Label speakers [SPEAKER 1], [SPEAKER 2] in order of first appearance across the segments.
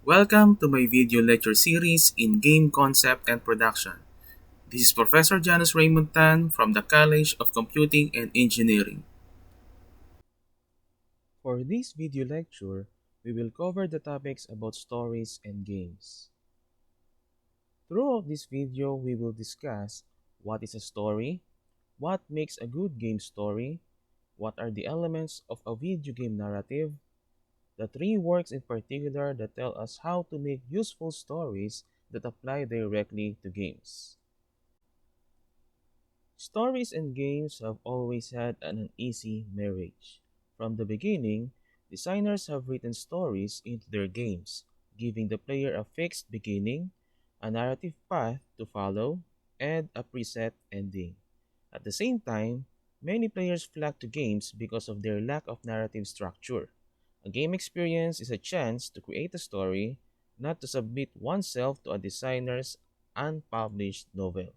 [SPEAKER 1] Welcome to my video lecture series in Game Concept and Production. This is Professor Janus Raymond Tan from the College of Computing and Engineering. For this video lecture, we will cover the topics about stories and games. Throughout this video, we will discuss what is a story, what makes a good game story, what are the elements of a video game narrative, the three works in particular that tell us how to make useful stories that apply directly to games. Stories and games have always had an uneasy marriage. From the beginning, designers have written stories into their games, giving the player a fixed beginning, a narrative path to follow, and a preset ending. At the same time, many players flock to games because of their lack of narrative structure. A game experience is a chance to create a story, not to submit oneself to a designer's unpublished novel.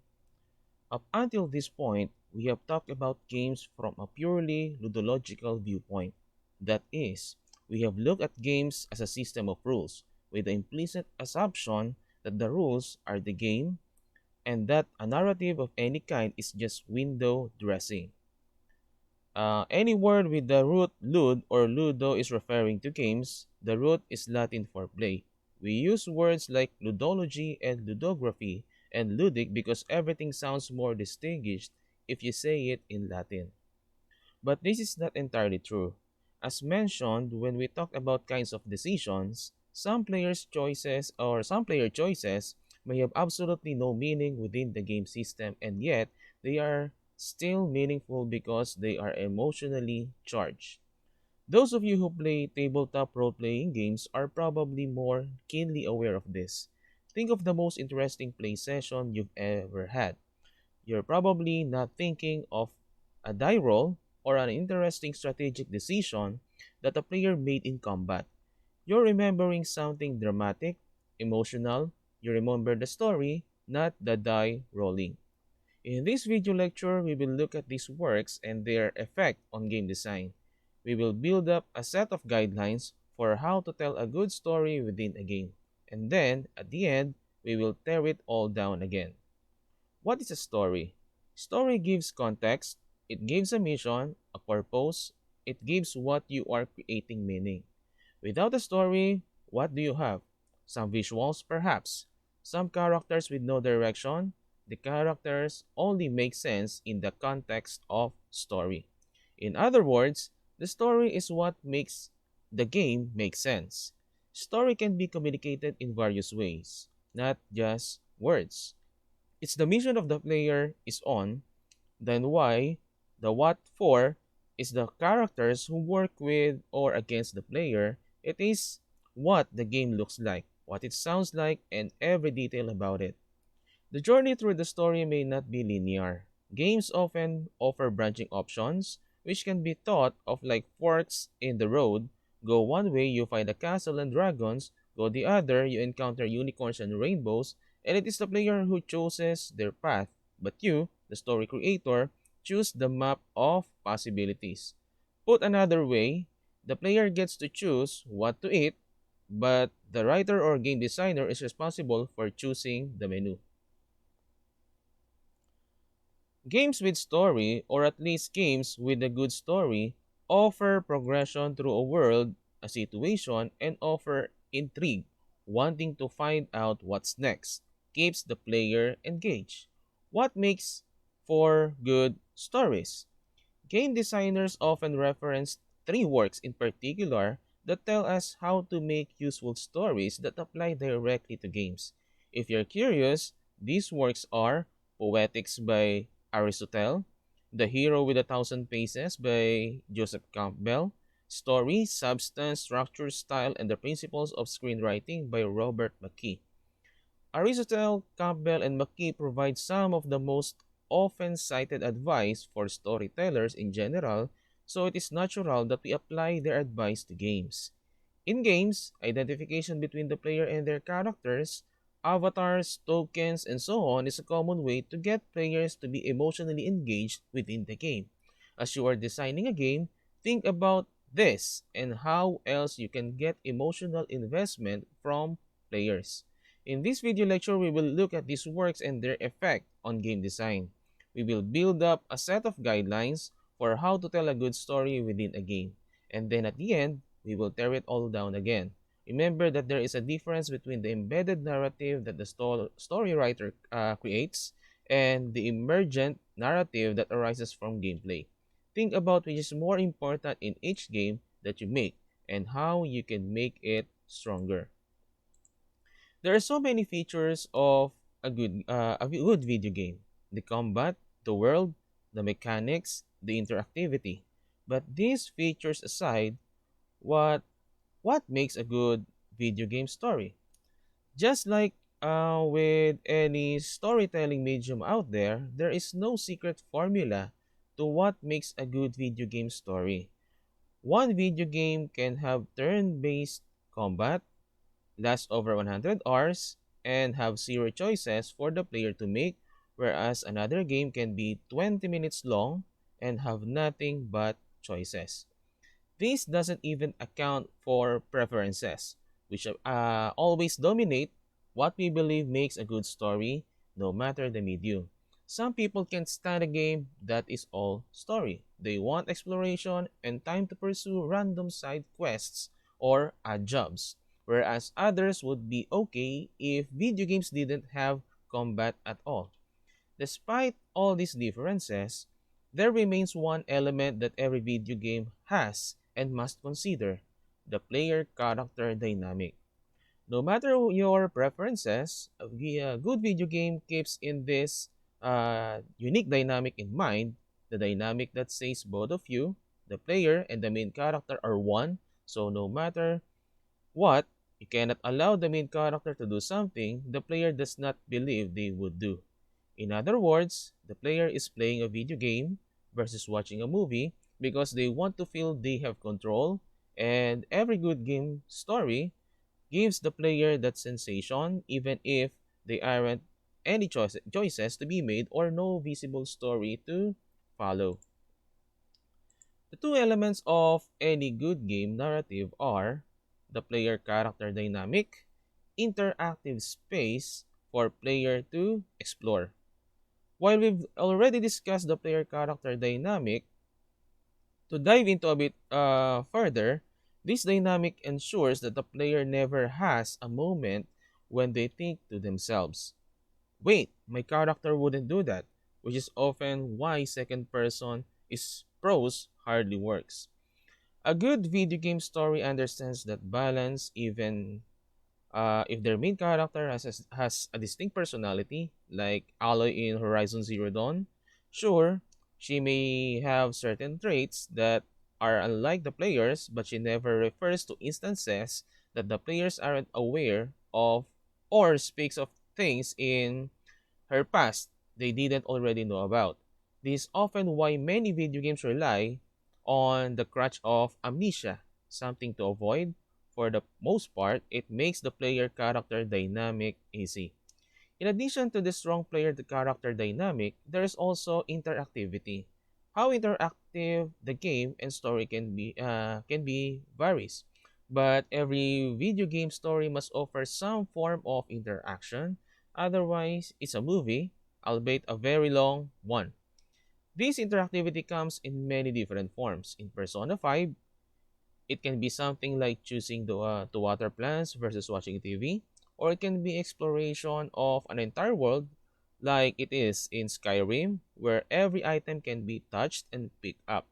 [SPEAKER 1] Up until this point, we have talked about games from a purely ludological viewpoint. That is, we have looked at games as a system of rules, with the implicit assumption that the rules are the game and that a narrative of any kind is just window dressing. Any word with the root lud or ludo is referring to games. The root is Latin for play. We use words like ludology and ludography and ludic because everything sounds more distinguished if you say it in Latin. But this is not entirely true. As mentioned, when we talk about kinds of decisions, some player choices may have absolutely no meaning within the game system, and yet they are still meaningful because they are emotionally charged. Those of you who play tabletop role-playing games are probably more keenly aware of this. Think of the most interesting play session you've ever had. You're probably not thinking of a die roll or an interesting strategic decision that a player made in combat. You're remembering something dramatic, emotional. You remember the story, not the die rolling. In this video lecture, we will look at these works and their effect on game design. We will build up a set of guidelines for how to tell a good story within a game. And then, at the end, we will tear it all down again. What is a story? Story gives context, it gives a mission, a purpose, it gives what you are creating meaning. Without a story, what do you have? Some visuals, perhaps. Some characters with no direction. The characters only make sense in the context of story. In other words, the story is what makes the game make sense. Story can be communicated in various ways, not just words. It's the mission of the player is on, then why, the what for, is the characters who work with or against the player. It is what the game looks like, what it sounds like, and every detail about it. The journey through the story may not be linear. Games often offer branching options, which can be thought of like forks in the road. Go one way, you find a castle and dragons. Go the other, you encounter unicorns and rainbows. And it is the player who chooses their path. But you, the story creator, choose the map of possibilities. Put another way, the player gets to choose what to eat, but the writer or game designer is responsible for choosing the menu. Games with story, or at least games with a good story, offer progression through a world, a situation, and offer intrigue, wanting to find out what's next, keeps the player engaged. What makes for good stories? Game designers often reference three works in particular that tell us how to make useful stories that apply directly to games. If you're curious, these works are Poetics by Aristotle, The Hero with a Thousand Faces by Joseph Campbell, Story, Substance, Structure, Style, and the Principles of Screenwriting by Robert McKee. Aristotle, Campbell, and McKee provide some of the most often cited advice for storytellers in general, so it is natural that we apply their advice to games. In games, identification between the player and their characters, avatars, tokens, and so on is a common way to get players to be emotionally engaged within the game. As you are designing a game, think about this and how else you can get emotional investment from players. In this video lecture, we will look at these works and their effect on game design. We will build up a set of guidelines for how to tell a good story within a game. And then at the end, we will tear it all down again. Remember that there is a difference between the embedded narrative that the story writer creates and the emergent narrative that arises from gameplay. Think about which is more important in each game that you make and how you can make it stronger. There are so many features of a good video game: the combat, the world, the mechanics, the interactivity. But these features aside, what what makes a good video game story? Just like with any storytelling medium out there, there is no secret formula to what makes a good video game story. One video game can have turn-based combat, last over 100 hours, and have zero choices for the player to make, whereas another game can be 20 minutes long and have nothing but choices. This doesn't even account for preferences, which always dominate what we believe makes a good story, no matter the medium. Some people can't stand a game that is all story. They want exploration and time to pursue random side quests or odd jobs, whereas others would be okay if video games didn't have combat at all. Despite all these differences, there remains one element that every video game has and must consider: the player character dynamic. No matter your preferences, a good video game keeps in this unique dynamic in mind, the dynamic that says both of you, the player and the main character, are one, so no matter what, you cannot allow the main character to do something the player does not believe they would do. In other words, the player is playing a video game versus watching a movie because they want to feel they have control, and every good game story gives the player that sensation even if there aren't any choices to be made or no visible story to follow. The two elements of any good game narrative are the player character dynamic, interactive space for player to explore. While we've already discussed the player character dynamic, to dive into a bit further, this dynamic ensures that the player never has a moment when they think to themselves, wait, my character wouldn't do that, which is often why second person is prose hardly works. A good video game story understands that balance even if their main character has a distinct personality, like Aloy in Horizon Zero Dawn. Sure, she may have certain traits that are unlike the players, but she never refers to instances that the players aren't aware of or speaks of things in her past they didn't already know about. This is often why many video games rely on the crutch of amnesia, something to avoid. For the most part, it makes the player character dynamic easy. In addition to the strong player character dynamic, there is also interactivity. How interactive the game and story can be varies, but every video game story must offer some form of interaction. Otherwise, it's a movie, albeit a very long one. This interactivity comes in many different forms. In Persona 5, it can be something like choosing to water plants versus watching TV, or it can be exploration of an entire world like it is in Skyrim, where every item can be touched and picked up.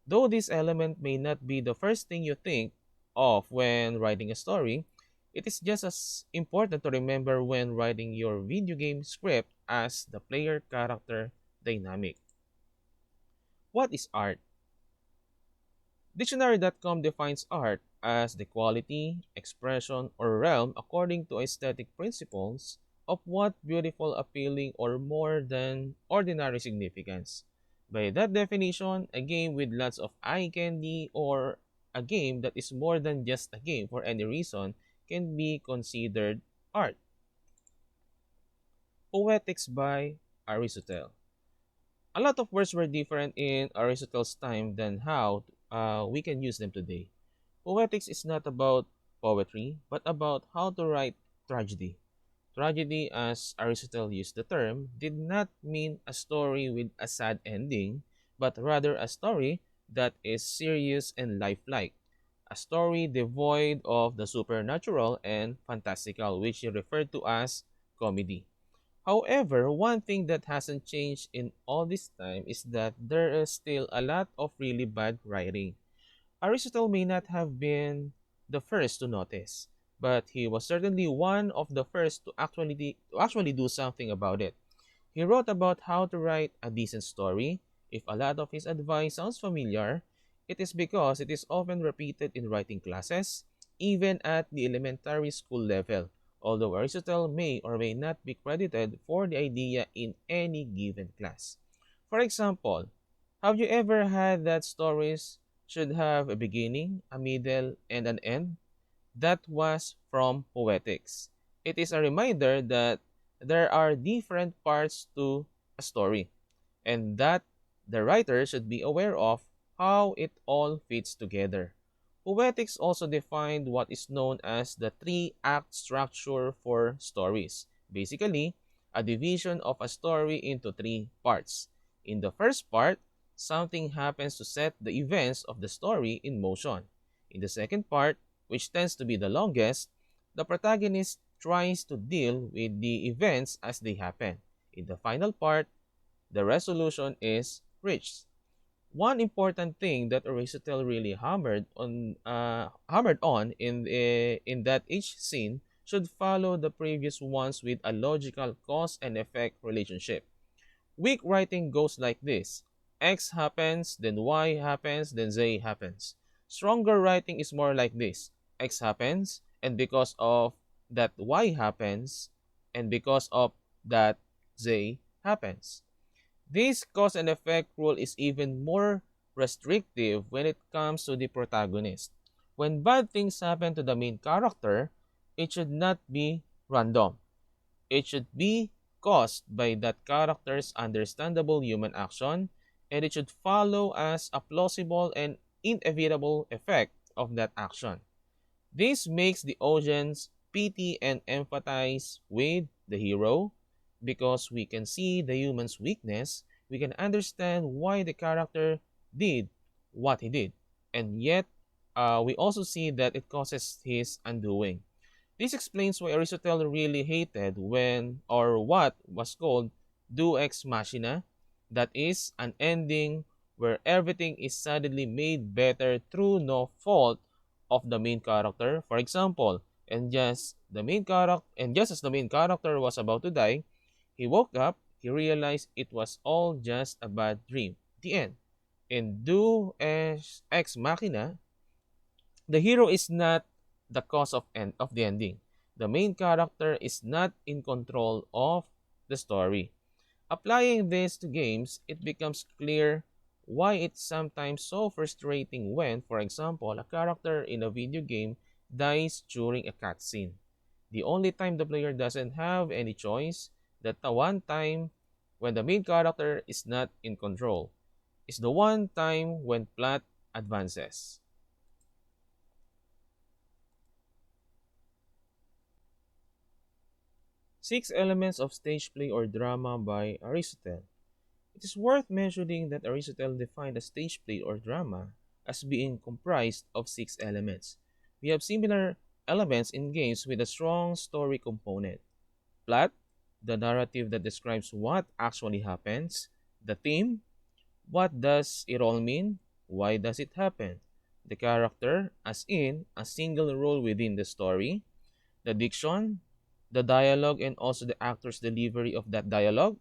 [SPEAKER 1] Though this element may not be the first thing you think of when writing a story, it is just as important to remember when writing your video game script as the player character dynamic. What is art? Dictionary.com defines art as the quality, expression, or realm according to aesthetic principles of what beautiful, appealing, or more than ordinary significance. By that definition, a game with lots of eye candy or a game that is more than just a game for any reason can be considered art. Poetics by Aristotle. A lot of words were different in Aristotle's time than how we can use them today. Poetics is not about poetry, but about how to write tragedy. Tragedy, as Aristotle used the term, did not mean a story with a sad ending, but rather a story that is serious and lifelike. A story devoid of the supernatural and fantastical, which he referred to as comedy. However, one thing that hasn't changed in all this time is that there is still a lot of really bad writing. Aristotle may not have been the first to notice, but he was certainly one of the first to actually do something about it. He wrote about how to write a decent story. If a lot of his advice sounds familiar, it is because it is often repeated in writing classes, even at the elementary school level, although Aristotle may or may not be credited for the idea in any given class. For example, have you ever had that stories should have a beginning, a middle, and an end? That was from Poetics. It is a reminder that there are different parts to a story and that the writer should be aware of how it all fits together. Poetics also defined what is known as the three-act structure for stories. Basically, a division of a story into three parts. In the first part, something happens to set the events of the story in motion. In the second part, which tends to be the longest, the protagonist tries to deal with the events as they happen. In the final part, the resolution is reached. One important thing that Aristotle really hammered on in that each scene should follow the previous ones with a logical cause and effect relationship. Weak writing goes like this: X happens, then Y happens, then Z happens. Stronger writing is more like this: X happens, and because of that Y happens, and because of that Z happens. This cause and effect rule is even more restrictive when it comes to the protagonist. When bad things happen to the main character, it should not be random. It should be caused by that character's understandable human action, and it should follow as a plausible and inevitable effect of that action. This makes the audience pity and empathize with the hero because we can see the human's weakness, we can understand why the character did what he did, and yet we also see that it causes his undoing. This explains why Aristotle really hated when or what was called deus ex machina, that is, an ending where everything is suddenly made better through no fault of the main character. For example, and just as the main character was about to die, he woke up, he realized it was all just a bad dream. The end. In deus ex machina, the hero is not the cause of the ending. The main character is not in control of the story. Applying this to games, it becomes clear why it's sometimes so frustrating when, for example, a character in a video game dies during a cutscene. The only time the player doesn't have any choice, that the one time when the main character is not in control, is the one time when plot advances. Six elements of stage play or drama by Aristotle. It is worth mentioning that Aristotle defined a stage play or drama as being comprised of six elements. We have similar elements in games with a strong story component: plot, the narrative that describes what actually happens; the theme, what does it all mean, why does it happen; the character, as in a single role within the story; the diction, the dialogue and also the actor's delivery of that dialogue;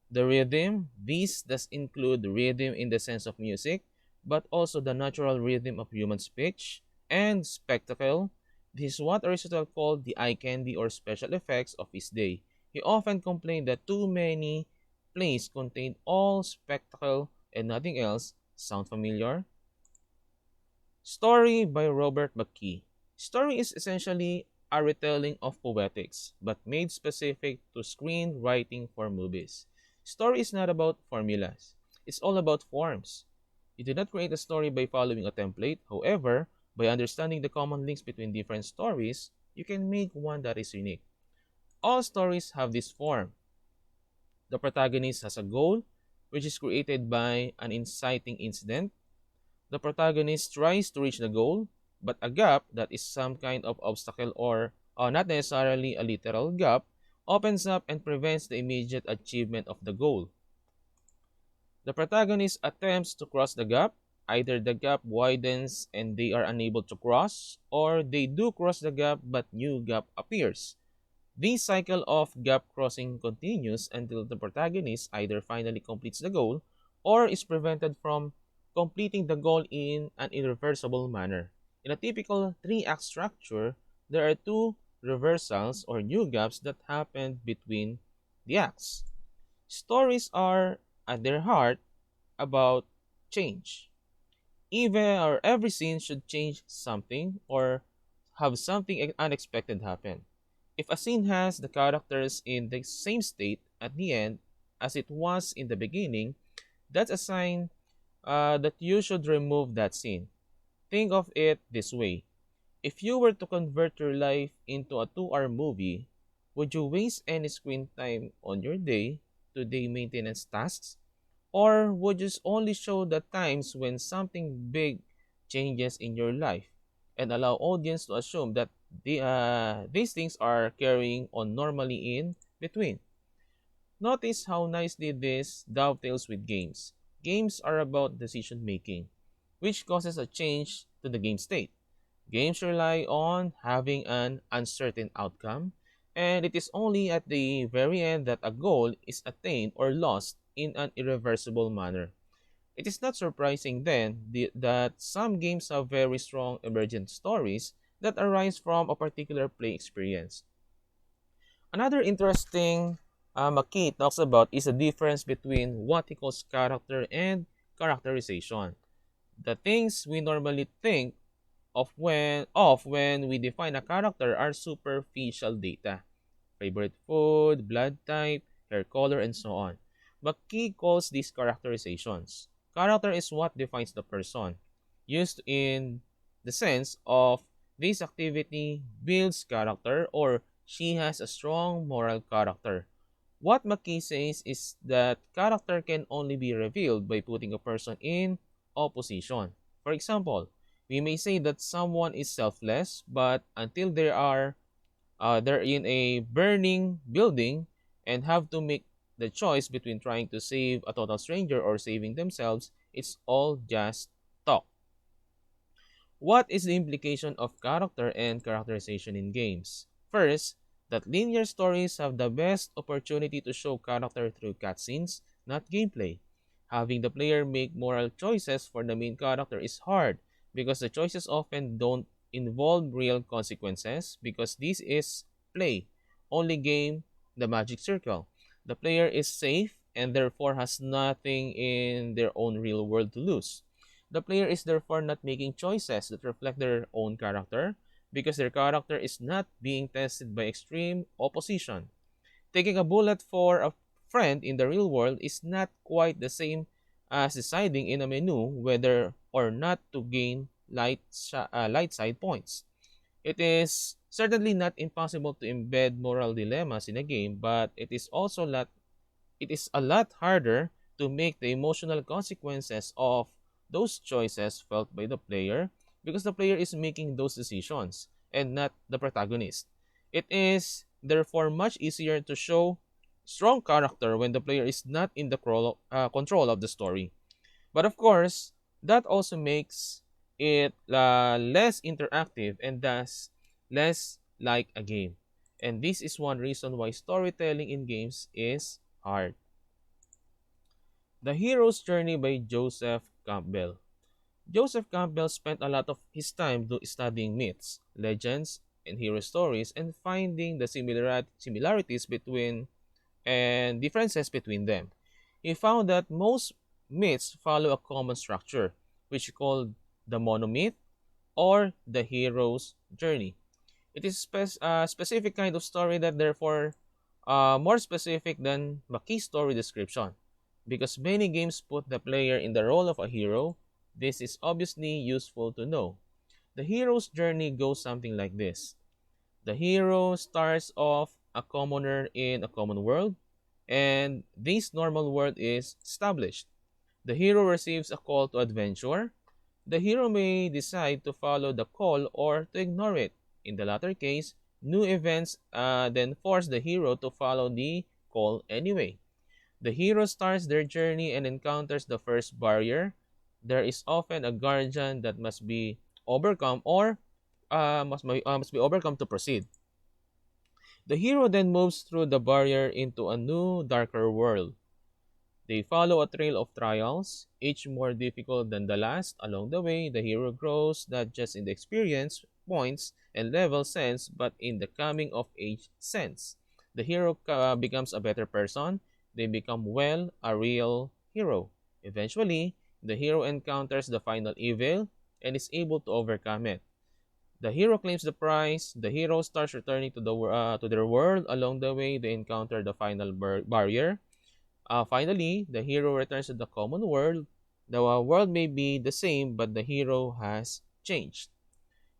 [SPEAKER 1] the rhythm, this does include rhythm in the sense of music, but also the natural rhythm of human speech; and spectacle. This is what Aristotle called the eye candy or special effects of his day. He often complained that too many plays contained all spectacle and nothing else. Sound familiar? Story by Robert McKee. Story is essentially a retelling of poetics, but made specific to screenwriting for movies. Story is not about formulas. It's all about forms. You do not create a story by following a template. However, by understanding the common links between different stories, you can make one that is unique. All stories have this form. The protagonist has a goal, which is created by an inciting incident. The protagonist tries to reach the goal, but a gap that is some kind of obstacle or not necessarily a literal gap opens up and prevents the immediate achievement of the goal. The protagonist attempts to cross the gap. Either the gap widens and they are unable to cross, or they do cross the gap but new gap appears. This cycle of gap crossing continues until the protagonist either finally completes the goal or is prevented from completing the goal in an irreversible manner. In a typical three-act structure, there are two reversals or new gaps that happen between the acts. Stories are, at their heart, about change. Even or every scene should change something or have something unexpected happen. If a scene has the characters in the same state at the end as it was in the beginning, that's a sign that you should remove that scene. Think of it this way. If you were to convert your life into a 2-hour movie, would you waste any screen time on your day-to-day maintenance tasks? Or would you only show the times when something big changes in your life and allow audience to assume that these things are carrying on normally in between? Notice how nicely this dovetails with games. Games are about decision making, which causes a change to the game state. Games rely on having an uncertain outcome, and it is only at the very end that a goal is attained or lost in an irreversible manner. It is not surprising then that some games have very strong emergent stories that arise from a particular play experience. Another interesting McKee talks about is the difference between what he calls character and characterization. The things we normally think of when we define a character are superficial data. Favorite food, blood type, hair color, and so on. McKee calls these characterizations. Character is what defines the person, used in the sense of this activity builds character or she has a strong moral character. What McKee says is that character can only be revealed by putting a person in opposition. For example, we may say that someone is selfless, but until they're in a burning building and have to make the choice between trying to save a total stranger or saving themselves, it's all just talk. What is the implication of character and characterization in games? First, that linear stories have the best opportunity to show character through cutscenes, not gameplay. Having the player make moral choices for the main character is hard because the choices often don't involve real consequences because this is play, only game, the magic circle. The player is safe and therefore has nothing in their own real world to lose. The player is therefore not making choices that reflect their own character because their character is not being tested by extreme opposition. Taking a bullet for a friend in the real world is not quite the same as deciding in a menu whether or not to gain light side points. It is certainly not impossible to embed moral dilemmas in a game, but it is a lot harder to make the emotional consequences of those choices felt by the player because the player is making those decisions and not the protagonist. It is therefore much easier to show strong character when the player is not in the control of the story. But of course, that also makes it less interactive and thus less like a game. And this is one reason why storytelling in games is hard. The Hero's Journey by Joseph Campbell. Joseph Campbell spent a lot of his time studying myths, legends, and hero stories and finding the similarities between and differences between them. He found that most myths follow a common structure, which he called the monomyth or the hero's journey. It is a specific kind of story that therefore more specific than Maki's story description, because many games put the player in the role of a hero This is obviously useful to know. The hero's journey goes something like this. The hero starts off a commoner in a common world, and this normal world is established. The hero receives a call to adventure. The hero may decide to follow the call or to ignore it. In the latter case, new events then force the hero to follow the call anyway. The hero starts their journey and encounters the first barrier. There is often a guardian that must be overcome or must be overcome to proceed. The hero then moves through the barrier into a new, darker world. They follow a trail of trials, each more difficult than the last. Along the way, the hero grows not just in the experience, points, and level sense, but in the coming of age sense. The hero becomes a better person. They become, well, a real hero. Eventually, the hero encounters the final evil and is able to overcome it. The hero claims the prize. The hero starts returning to their world. Along the way, they encounter the final barrier. Finally, the hero returns to the common world. The world may be the same, but the hero has changed.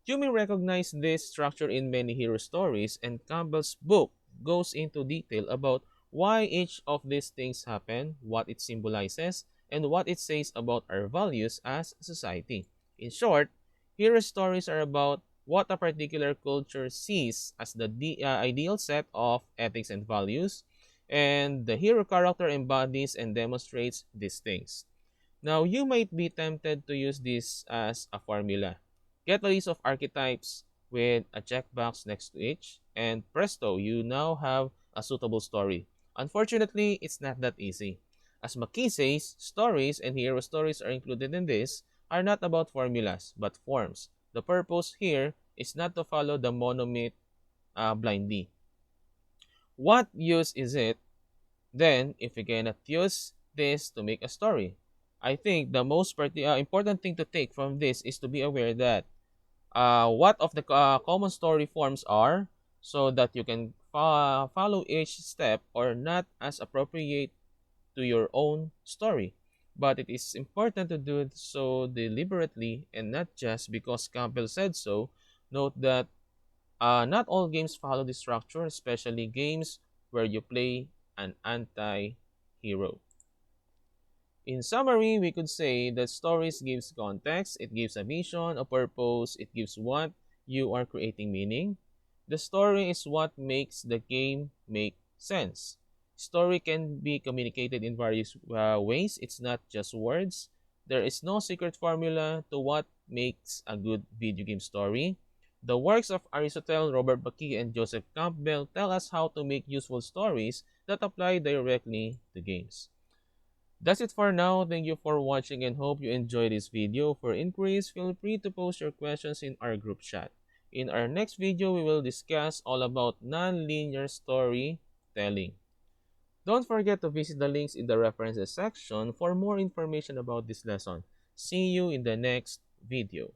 [SPEAKER 1] You may recognize this structure in many hero stories, and Campbell's book goes into detail about why each of these things happen, what it symbolizes, and what it says about our values as a society. In short, hero stories are about what a particular culture sees as the ideal set of ethics and values, and the hero character embodies and demonstrates these things. Now, you might be tempted to use this as a formula. Get a list of archetypes with a checkbox next to each, and presto, you now have a suitable story. Unfortunately, it's not that easy. As McKee says, stories and hero stories are included in this are not about formulas, but forms. The purpose here is not to follow the monomyth blindly. What use is it then, if we cannot use this to make a story? I think the most important thing to take from this is to be aware that what of the common story forms are, so that you can follow each step or not as appropriate to your own story. But it is important to do so deliberately and not just because Campbell said so. Note that not all games follow this structure, especially games where you play an anti-hero. In summary, we could say that stories gives context, it gives a vision, a purpose, it gives what you are creating meaning. The story is what makes the game make sense. Story can be communicated in various ways. It's not just words. There is no secret formula to what makes a good video game story. The works of Aristotle, Robert McKee, and Joseph Campbell tell us how to make useful stories that apply directly to games. That's it for now. Thank you for watching and hope you enjoyed this video. For inquiries, feel free to post your questions in our group chat. In our next video, we will discuss all about non-linear storytelling. Don't forget to visit the links in the references section for more information about this lesson. See you in the next video.